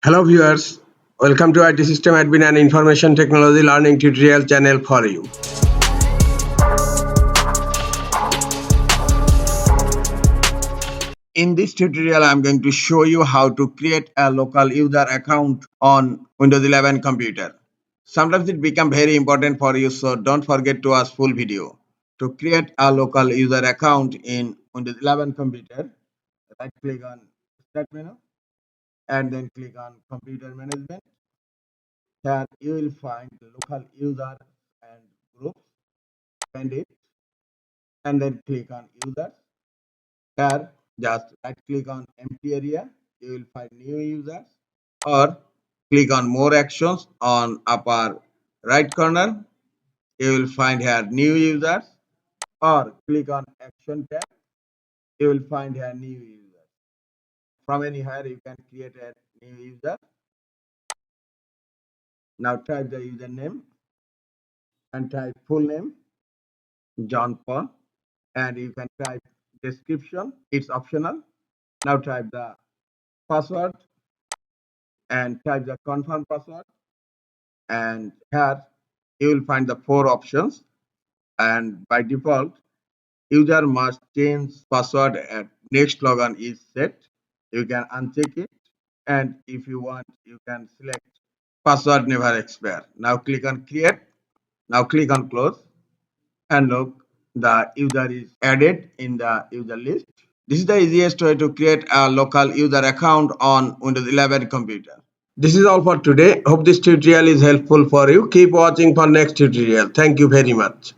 Hello viewers, welcome to IT System Admin and Information Technology Learning Tutorial channel for you. In this tutorial, I'm going to show you how to create a local user account on Windows 11 computer. Sometimes it becomes very important for you, so don't forget to watch full video. To create a local user account in Windows 11 computer, right click on Start menu and then click on Computer Management. Here you will find the local users and groups, find it and then click on users. Here just right click on empty area, you will find new users, or click on more actions on upper right corner, you will find here new users, or click on action tab, you will find here new users. From anywhere you can create a new user. Now type the username and type full name John Paul, and you can type description, it's optional. Now type the password and type the confirm password, and here you will find the four options, and by default user must change password at next login is set. You can uncheck it, and if you want you can select password never expire. Now click on create, now click on close, and look, the user is added in the user list. This is the easiest way to create a local user account on Windows 11 computer. This is all for today. Hope this tutorial is helpful for you. Keep watching for next tutorial. Thank you very much.